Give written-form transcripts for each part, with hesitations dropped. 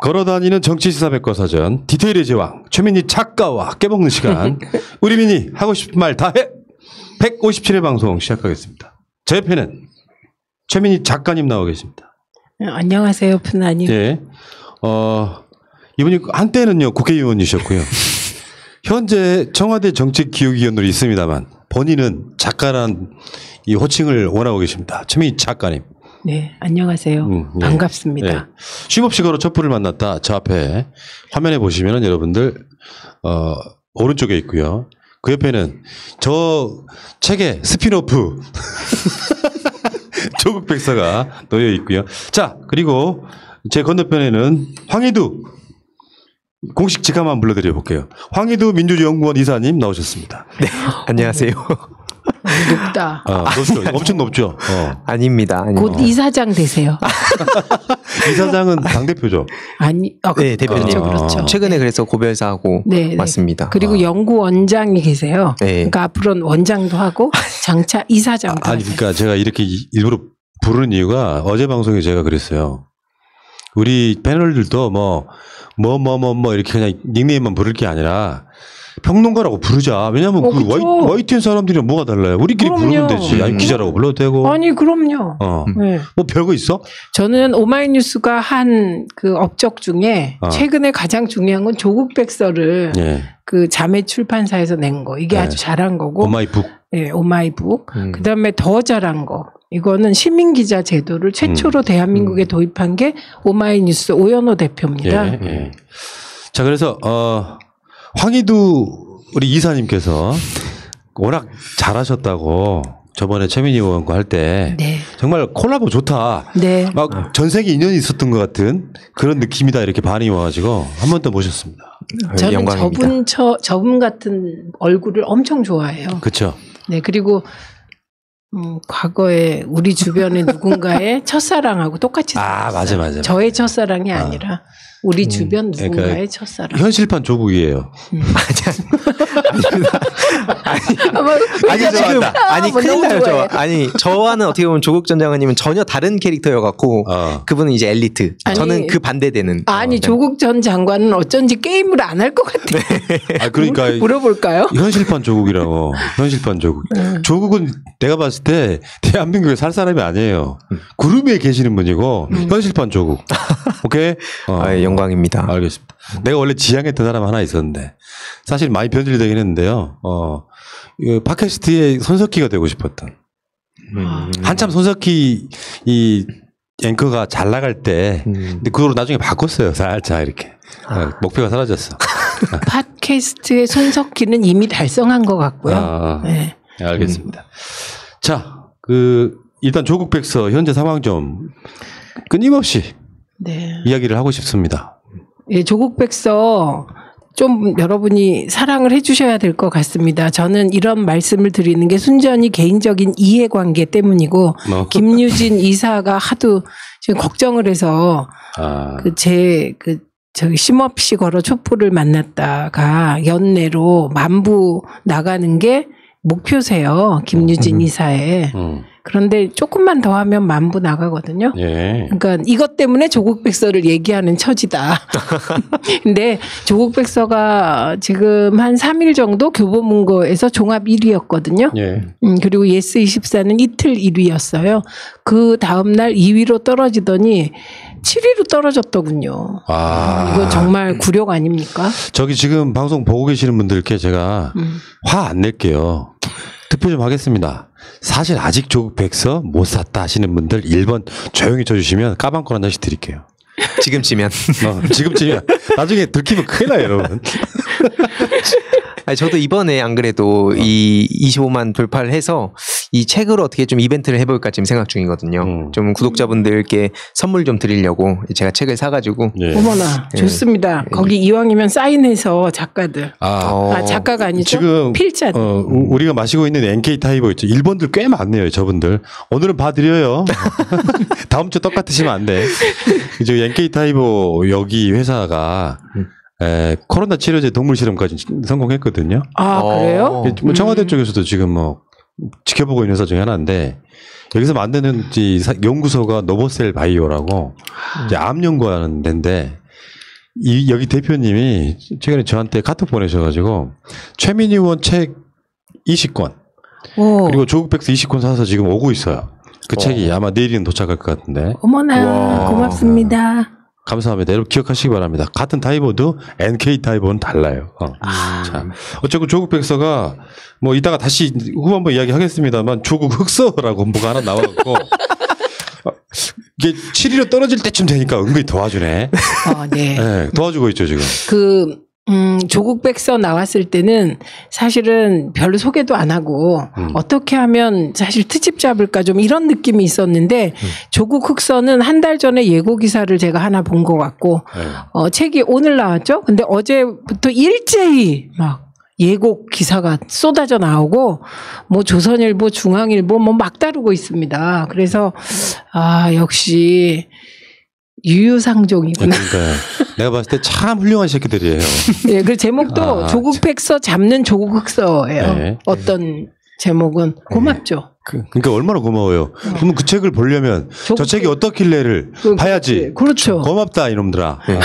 걸어다니는 정치시사백과사전 디테일의 제왕 최민희 작가와 깨먹는 시간 우리 민희 하고 싶은 말 다 해 157회 방송 시작하겠습니다. 제 옆에는 최민희 작가님 나와 계십니다. 안녕하세요, 푸나님. 예, 이분이 한때는요 국회의원이셨고요. 현재 청와대 정책기획위원으로 있습니다만 본인은 작가란 이 호칭을 원하고 계십니다. 최민희 작가님. 네, 안녕하세요. 예. 반갑습니다. 예. 쉼없이 걸어 촛불을 만났다. 저 앞에 화면에 보시면은 여러분들 오른쪽에 있고요. 그 옆에는 저 책의 스피노프 조국 백서가 놓여 있고요. 자, 그리고 제 건너편에는 황희두 공식 직함만 불러드려 볼게요. 황희두 민주연구원 이사님 나오셨습니다. 네, 안녕하세요. 높다. 높죠. 엄청 높죠. 아닙니다. 곧 이사장 되세요. 이사장은 당대표죠. 아니, 네, 대표님. 그렇죠. 최근에 그래서 고별사하고 네, 왔습니다. 그리고 연구원장이 계세요. 네. 그러니까 앞으로는 원장도 하고 장차 이사장도 아니, 하세요. 그러니까 제가 이렇게 일부러 부르는 이유가 어제 방송에 제가 그랬어요. 우리 패널들도 뭐 이렇게 그냥 닉네임만 부를 게 아니라 평론가라고 부르자. 왜냐면 그 YTN 사람들이랑 뭐가 달라요? 우리끼리 그럼요. 부르면 되지. 아니, 기자라고 불러도 되고. 아니, 그럼요. 네. 뭐 별거 있어? 저는 오마이뉴스가 한 그 업적 중에 최근에 가장 중요한 건 조국 백서를 예. 그 자매 출판사에서 낸 거. 이게 네. 아주 잘한 거고. 오마이북. 네, 오마이북. 그다음에 더 잘한 거. 이거는 시민기자 제도를 최초로 대한민국에 도입한 게 오마이뉴스 오연호 대표입니다. 예, 예. 자, 그래서 황희두 우리 이사님께서 워낙 잘하셨다고 저번에 최민희 의원과 할 때 네. 정말 콜라보 좋다. 네. 막 전 세계 인연이 있었던 것 같은 그런 느낌이다 이렇게 반응이 와가지고 한 번 더 모셨습니다. 저는 영광입니다. 저분 같은 얼굴을 엄청 좋아해요. 그렇죠. 네, 그리고 과거에 우리 주변의 누군가의 첫사랑하고 똑같이 생겼어요. 맞아. 저의 첫사랑이 아니라 우리 주변 누군가의 그러니까 첫사랑. 현실판 조국이에요. 아니 큰일 나요. 저와는 어떻게 보면 조국 전 장관님은 전혀 다른 캐릭터여갖고 그분은 이제 엘리트. 저는 그 반대되는. 아니 조국 전 장관은 어쩐지 게임을 안 할 것 같아요. 그러니까 물어볼까요? 현실판 조국이라고. 현실판 조국. 조국은 내가 봤을 때 대한민국에 살 사람이 아니에요. 구름에 계시는 분이고 현실판 조국. 오케이. 영광입니다. 알겠습니다. 내가 원래 지향했던 사람 하나 있었는데 사실 많이 변질되긴 했는데요. 팟캐스트의 손석희가 되고 싶었던. 한참 손석희 이 앵커가 잘 나갈 때 근데 그거로 나중에 바꿨어요. 살짝 이렇게. 목표가 사라졌어. 팟캐스트의 손석희는 이미 달성한 것 같고요. 네, 알겠습니다. 자, 일단 조국 백서 현재 상황 좀 끊임없이 이야기를 하고 싶습니다. 예, 조국 백서 좀 여러분이 사랑을 해주셔야 될 것 같습니다. 저는 이런 말씀을 드리는 게 순전히 개인적인 이해관계 때문이고 김유진 이사가 하도 지금 걱정을 해서 저기 쉼없이 걸어 촛불을 만났다가 연내로 만부 나가는 게 목표세요. 김유진 이사의. 그런데 조금만 더 하면 만부 나가거든요. 예. 그러니까 이것 때문에 조국 백서를 얘기하는 처지다. 근데 조국 백서가 지금 한 3일 정도 교보문고에서 종합 1위였거든요. 예. 그리고 예스24는 이틀 1위였어요. 그 다음날 2위로 떨어지더니 7위로 떨어졌더군요. 이거 정말 굴욕 아닙니까? 저기 지금 방송 보고 계시는 분들께 제가 화 안 낼게요. 투표 좀 하겠습니다. 사실 아직 조국 백서 못 샀다 하시는 분들 1번 조용히 쳐주시면 까방권 한 잔씩 드릴게요. 지금쯤이면. 지금쯤이면. 나중에 들키면 큰일 나요, 여러분. 저도 이번에 안 그래도 이 25만 돌파를 해서 이 책으로 어떻게 좀 이벤트를 해볼까 지금 생각 중이거든요. 좀 구독자분들께 선물 좀 드리려고 제가 책을 사가지고. 어머나, 좋습니다. 거기 이왕이면 사인해서 작가들. 작가가 아니죠? 지금 필자. 우리가 마시고 있는 NK 타이버 있죠. 일본들 꽤 많네요, 저분들. 오늘은 봐드려요. 다음 주 똑같으시면 안 돼. 이제 NK 타이버 여기 회사가 코로나 치료제 동물 실험까지 성공했거든요. 그래요? 청와대 쪽에서도 지금 뭐 지켜보고 있는 회사 중에 하나인데 여기서 만드는 연구소가 노보셀 바이오라고 이제 암 연구하는 데인데 여기 대표님이 최근에 저한테 카톡 보내셔가지고 최민희 의원 책 20권 그리고 조국 백서 20권 사서 지금 오고 있어요. 그 책이 아마 내일은 도착할 것 같은데. 어머나 고맙습니다. 감사합니다. 여러분 기억하시기 바랍니다. 같은 타이보도 NK 타이보는 달라요. 자, 어쨌든 조국 백서가 뭐 이따가 다시 후반부 이야기하겠습니다만 조국 흑서라고 뭐가 하나 나와갖고 이게 7위로 떨어질 때쯤 되니까 은근히 도와주네. 네. 네, 도와주고 있죠 지금. 조국 백서 나왔을 때는 사실은 별로 소개도 안 하고 어떻게 하면 사실 트집 잡을까 좀 이런 느낌이 있었는데 조국 흑서는 한 달 전에 예고 기사를 제가 하나 본 것 같고 책이 오늘 나왔죠. 근데 어제부터 일제히 막 예고 기사가 쏟아져 나오고 뭐 조선일보, 중앙일보 뭐 막 다루고 있습니다. 그래서 역시 유유상종이구나. 그러니까 내가 봤을 때 참 훌륭한 새끼들이에요. 네, 그 제목도 조국 백서 잡는 조국 흑서예요. 네. 어떤 제목은 고맙죠. 그러니까 얼마나 고마워요. 그러면 그 책을 보려면 저 책이 어떻길래를 봐야지. 그렇죠. 고맙다 이놈들아. 네.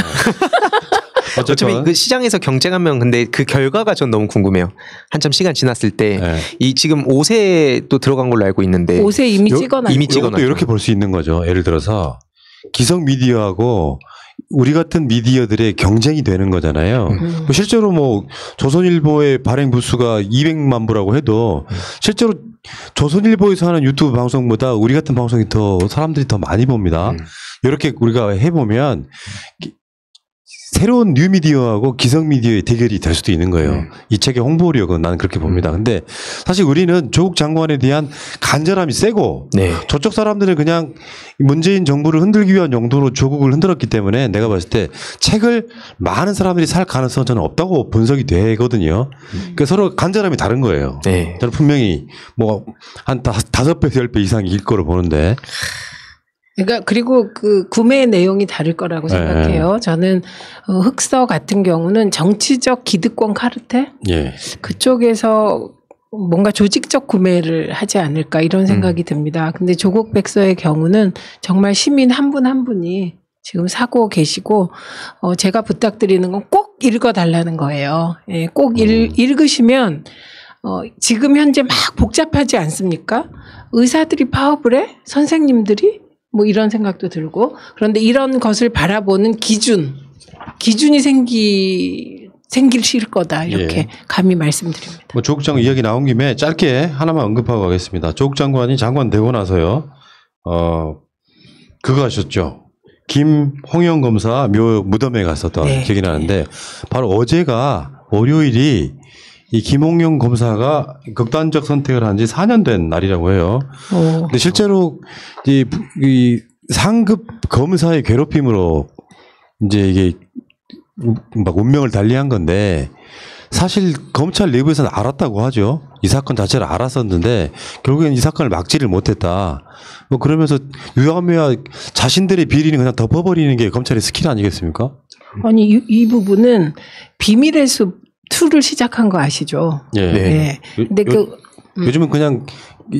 어차피 그 시장에서 경쟁하면 근데 그 결과가 전 너무 궁금해요. 한참 시간 지났을 때 이 지금 5세 또 들어간 걸로 알고 있는데 5세 이미 찍어놨죠. 이미 찍어놨죠. 이렇게 볼 수 있는 거죠. 예를 들어서 기성 미디어하고 우리 같은 미디어들의 경쟁이 되는 거잖아요. 실제로 뭐 조선일보의 발행 부수가 200만 부라고 해도 실제로 조선일보에서 하는 유튜브 방송보다 우리 같은 방송이 더 사람들이 더 많이 봅니다. 이렇게 우리가 해보면 새로운 뉴미디어하고 기성미디어의 대결이 될 수도 있는 거예요. 이 책의 홍보력은 나는 그렇게 봅니다. 근데 사실 우리는 조국 장관에 대한 간절함이 세고 저쪽 사람들은 그냥 문재인 정부를 흔들기 위한 용도로 조국을 흔들었기 때문에 내가 봤을 때 책을 많은 사람들이 살 가능성은 저는 없다고 분석이 되거든요. 그러니까 서로 간절함이 다른 거예요. 저는 분명히 뭐 한 5배, 10배 이상일 거로 보는데. 그러니까 그리고 그 구매 내용이 다를 거라고 생각해요. 저는 흑서 같은 경우는 정치적 기득권 카르텔 그쪽에서 뭔가 조직적 구매를 하지 않을까 이런 생각이 듭니다. 근데 조국 백서의 경우는 정말 시민 한 분 한 분이 지금 사고 계시고 제가 부탁드리는 건 꼭 읽어달라는 거예요. 꼭 읽으시면 지금 현재 막 복잡하지 않습니까? 의사들이 파업을 해? 선생님들이? 뭐 이런 생각도 들고 그런데 이런 것을 바라보는 기준이 생기실 거다 이렇게 감히 말씀드립니다. 뭐 조국 장관 이야기 나온 김에 짧게 하나만 언급하고 가겠습니다. 조국 장관이 장관 되고 나서요 그거 하셨죠. 김홍영 검사 묘 무덤에 갔었던 기억이 나는데 바로 어제가 월요일이 이 김홍영 검사가 극단적 선택을 한 지 4년 된 날이라고 해요. 근데 실제로 이 상급 검사의 괴롭힘으로 이제 이게 막 운명을 달리한 건데 사실 검찰 내부에서는 알았다고 하죠. 이 사건 자체를 알았었는데 결국엔 이 사건을 막지를 못했다. 뭐 그러면서 유야무야 자신들의 비리는 그냥 덮어버리는 게 검찰의 스킬 아니겠습니까? 아니 이 부분은 비밀의 숲 2를 시작한 거 아시죠? 근데 요즘은 그냥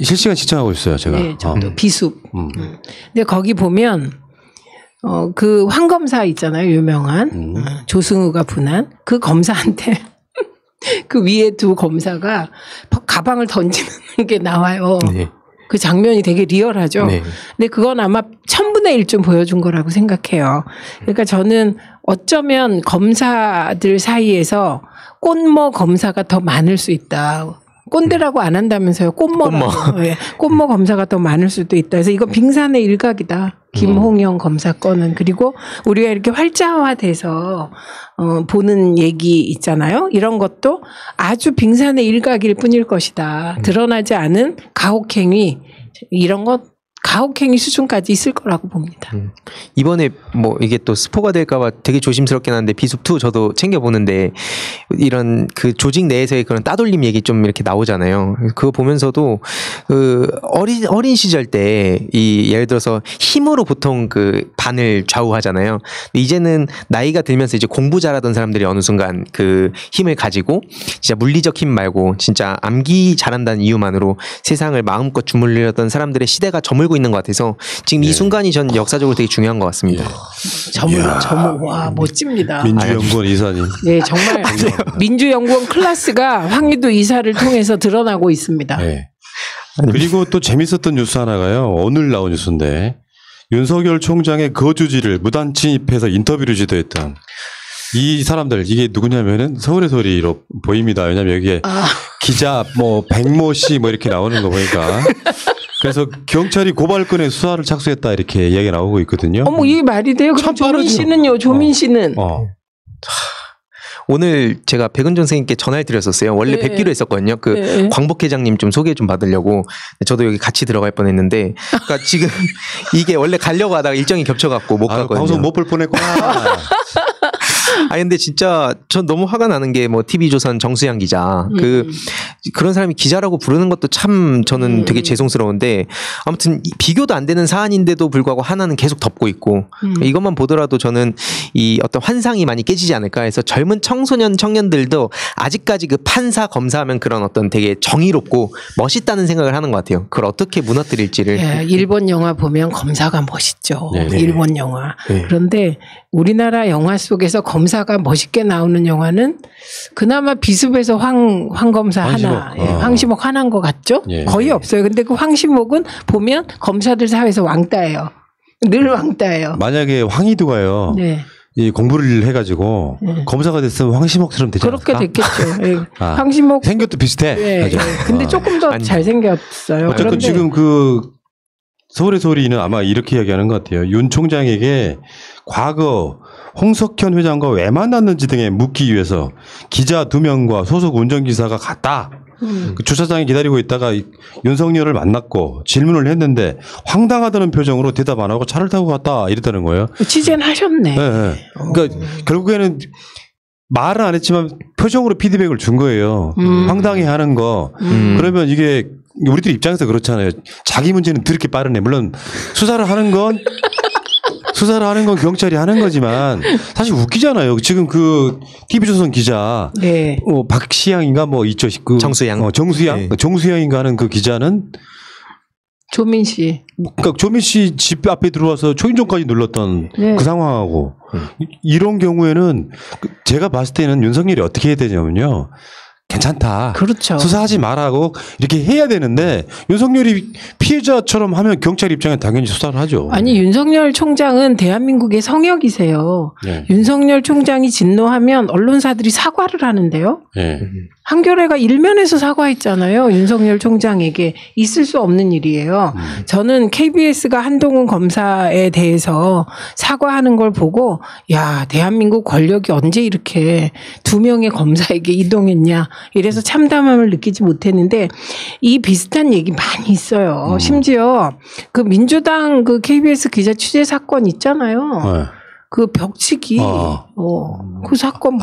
실시간 시청하고 있어요, 제가. 네, 저도 비숲. 근데 거기 보면 그 황 검사 있잖아요, 유명한 조승우가 분한 그 검사한테 그 위에 두 검사가 가방을 던지는 게 나와요. 그 장면이 되게 리얼하죠. 근데 그건 아마 1000분의 1쯤 보여준 거라고 생각해요. 그러니까 저는 어쩌면 검사들 사이에서 꽃모 검사가 더 많을 수 있다. 꼰대라고 안 한다면서요. 꽃모라고. 꽃모 검사가 더 많을 수도 있다. 그래서 이건 빙산의 일각이다. 김홍영 검사 건은. 그리고 우리가 이렇게 활자화돼서 보는 얘기 있잖아요. 이런 것도 아주 빙산의 일각일 뿐일 것이다. 드러나지 않은 가혹행위 이런 것 가혹행위 수준까지 있을 거라고 봅니다. 이번에 뭐 이게 또 스포가 될까봐 되게 조심스럽긴 한데 비숲2 저도 챙겨보는데 이런 그 조직 내에서의 그런 따돌림 얘기 좀 이렇게 나오잖아요. 그거 보면서도 그 어린 시절 때 이 예를 들어서 힘으로 보통 그 반을 좌우하잖아요. 이제는 나이가 들면서 이제 공부 잘하던 사람들이 어느 순간 그 힘을 가지고 진짜 물리적 힘 말고 진짜 암기 잘한다는 이유만으로 세상을 마음껏 주물르던 사람들의 시대가 저물고 있는 있는 것 같아서 지금 이 순간이 전 역사적으로 되게 중요한 것 같습니다. 와 멋집니다. 민주연구원 이사님. 네 정말 민주연구원 클래스가 황희도 이사를 통해서 드러나고 있습니다. 네. 그리고 또 재밌었던 뉴스 하나가요. 오늘 나온 뉴스인데 윤석열 총장의 거주지를 무단 침입해서 인터뷰를 지도했던 이 사람들 이게 누구냐면은 서울의 소리로 보입니다. 왜냐하면 여기에 기자 뭐 백모 씨 뭐 이렇게 나오는 거 보니까 그래서 경찰이 고발건에 수사를 착수했다 이렇게 이야기가 나오고 있거든요. 어머 이게 말이 돼요? 그럼 조민 씨는요? 조민 씨는 오늘 제가 백은종 선생님께 전화를 드렸었어요. 원래 뵙기로 했었거든요. 그 광복 회장님 좀 소개 좀 받으려고. 저도 여기 같이 들어갈 뻔했는데, 그러니까 지금 이게 원래 가려고 하다가 일정이 겹쳐갖고 못 갔거든요. 방송 못 볼 뻔했구나. 아 근데 진짜 전 너무 화가 나는 게 뭐 TV조선 정수양 기자 그런 사람이 기자라고 부르는 것도 참 저는 되게 죄송스러운데 아무튼 비교도 안 되는 사안인데도 불구하고 하나는 계속 덮고 있고 이것만 보더라도 저는 이 어떤 환상이 많이 깨지지 않을까 해서 젊은 청년들도 아직까지 그 판사 검사하면 그런 어떤 되게 정의롭고 멋있다는 생각을 하는 것 같아요. 그걸 어떻게 무너뜨릴지를. 네, 일본 영화 보면 검사가 멋있죠. 네. 일본 영화. 네. 그런데 우리나라 영화 속에서 검사가 멋있게 나오는 영화는 그나마 비습에서 황 검사 하나, 황시목 하나인 것 같죠? 예. 거의 없어요. 근데 그 황시목은 보면 검사들 사회에서 왕따예요. 늘 왕따예요. 만약에 황희도가요. 네. 이 공부를 해가지고 검사가 됐으면 황시목처럼 되지 그렇게 않을까? 됐겠죠. 예. 황시목 생겼도 비슷해. 예. 맞아. 근데 조금 더 잘생겼어요. 어쨌든 그런데 지금 그 서울의 소리는 아마 이렇게 이야기하는 것 같아요. 윤 총장에게 과거 홍석현 회장과 왜 만났는지 등에 묻기 위해서 기자 2명과 소속 운전기사가 갔다. 그 주차장에 기다리고 있다가 윤석열을 만났고 질문을 했는데 황당하다는 표정으로 대답 안 하고 차를 타고 갔다 이랬다는 거예요. 취재는 하셨네. 네, 네. 그러니까 결국에는 말은 안 했지만 표정으로 피드백을 준 거예요. 황당해하는 거. 그러면 이게 우리들 입장에서 그렇잖아요. 자기 문제는 드럽게 빠르네. 물론 수사를 하는 건 경찰이 하는 거지만 사실 웃기잖아요. 지금 그 TV조선 기자 네. 박시양인가 뭐 있죠. 그 정수양. 정수양. 네. 정수양인가 하는 그 기자는 조민 씨. 그러니까 조민 씨 집 앞에 들어와서 초인종까지 눌렀던 네. 그 상황하고 이런 경우에는 제가 봤을 때는 윤석열이 어떻게 해야 되냐면요. 괜찮다. 그렇죠. 수사하지 말라고 이렇게 해야 되는데 윤석열이 피해자처럼 하면 경찰 입장에 당연히 수사를 하죠. 아니 윤석열 총장은 대한민국의 성역이세요. 네. 윤석열 총장이 진노하면 언론사들이 사과를 하는데요. 네. 한겨레가 일면에서 사과했잖아요. 윤석열 총장에게 있을 수 없는 일이에요. 저는 KBS가 한동훈 검사에 대해서 사과하는 걸 보고 야 대한민국 권력이 언제 이렇게 2명의 검사에게 이동했냐 이래서 참담함을 느끼지 못했는데 이 비슷한 얘기 많이 있어요. 심지어 그 민주당 그 KBS 기자 취재 사건 있잖아요. 네. 그 벽치기 그 사건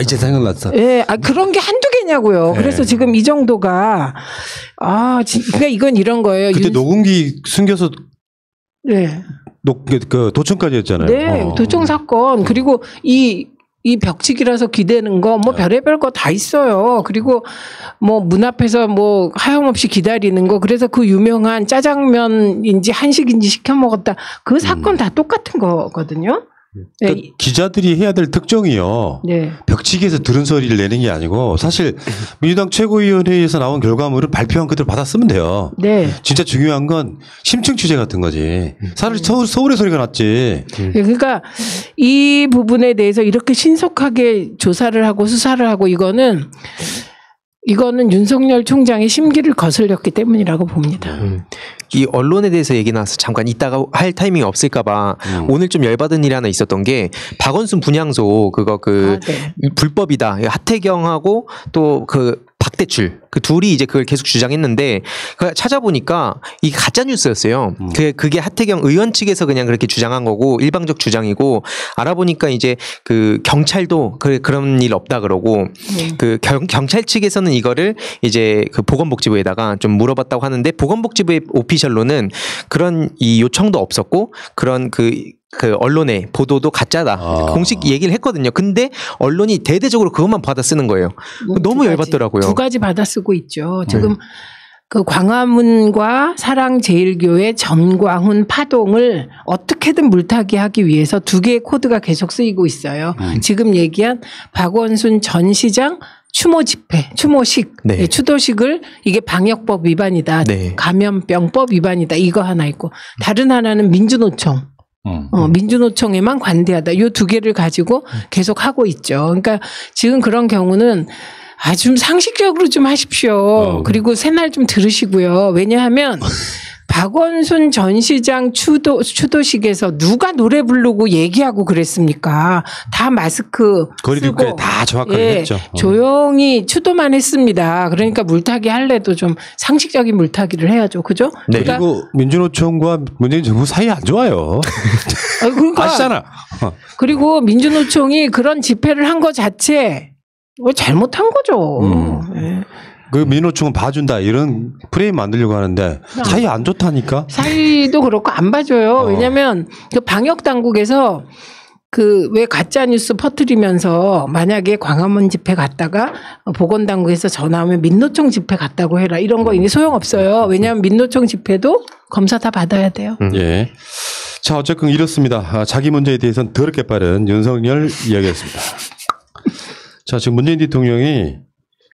이제 생각났어. 예, 그런 게 한두 개냐고요. 네. 그래서 지금 이 정도가 그러니까 이건 이런 거예요. 그때 녹음기 숨겨서 네, 그 도청까지 했잖아요. 네, 도청 사건 그리고 이 벽치기라서 기대는 거 뭐 별의별 거 다 있어요. 그리고 뭐 문 앞에서 뭐 하염없이 기다리는 거 그래서 그 유명한 짜장면인지 한식인지 시켜 먹었다 그 사건 다 똑같은 거거든요. 그러니까 네. 기자들이 해야 될 특정이요. 네. 벽치기에서 들은 소리를 내는 게 아니고 사실 민주당 최고위원회에서 나온 결과물을 발표한 그대로 받아 쓰면 돼요. 네. 진짜 중요한 건 심층 취재 같은 거지. 서울의 소리가 났지. 그러니까 이 부분에 대해서 이렇게 신속하게 조사를 하고 수사를 하고 이거는 윤석열 총장의 심기를 거슬렸기 때문이라고 봅니다. 이 언론에 대해서 얘기 나와서 잠깐 이따가 할 타이밍이 없을까봐 오늘 좀 열받은 일이 하나 있었던 게 박원순 분향소 그거 네. 불법이다. 하태경하고 또 그 박대출 그 둘이 이제 그걸 계속 주장했는데 찾아보니까 이게 가짜 뉴스였어요. 그게 하태경 의원 측에서 그냥 그렇게 주장한 거고 일방적 주장이고 알아보니까 이제 그 경찰도 그런 일 없다 그러고 그 경찰 측에서는 이거를 이제 그 보건복지부에다가 좀 물어봤다고 하는데 보건복지부의 오피셜로는 그런 이 요청도 없었고 그런 그 언론의 보도도 가짜다. 공식 얘기를 했거든요. 근데 언론이 대대적으로 그것만 받아 쓰는 거예요. 너무 열받더라고요. 두 가지 받아 쓰고 있죠. 지금 그 광화문과 사랑제일교회 전광훈 파동을 어떻게든 물타기하기 위해서 두 개의 코드가 계속 쓰이고 있어요. 지금 얘기한 박원순 전 시장 추모 집회, 추모식, 네. 추도식을 이게 방역법 위반이다. 네. 감염병법 위반이다. 이거 하나 있고 다른 하나는 민주노총. 민주노총에만 관대하다. 이 두 개를 가지고 계속 하고 있죠. 그러니까 지금 그런 경우는 좀 상식적으로 좀 하십시오. 그리고 새날 좀 들으시고요. 왜냐하면 박원순 전 시장 추도식에서 누가 노래 부르고 얘기하고 그랬습니까? 다 마스크 거리두기에 쓰고 다 정확하게 했죠. 조용히 추도만 했습니다. 그러니까 물타기 할래도 좀 상식적인 물타기를 해야죠. 그죠? 네. 그러니까 그리고 민주노총과 문재인 정부 사이 안 좋아요. 그러니까 아시잖아. 그리고 민주노총이 그런 집회를 한 것 자체 잘못한 거죠. 네. 그 민노총은 봐준다 이런 프레임 만들려고 하는데 사이 안 좋다니까. 사이도 그렇고 안 봐줘요. 왜냐하면 그 방역 당국에서 그 왜 가짜 뉴스 퍼뜨리면서 만약에 광화문 집회 갔다가 보건당국에서 전화 오면 민노총 집회 갔다고 해라 이런 거 이제 소용 없어요. 왜냐하면 민노총 집회도 검사 다 받아야 돼요. 예. 자 어쨌든 이렇습니다. 자기 문제에 대해서는 더럽게 빠른 윤석열 이야기였습니다. 자 지금 문재인 대통령이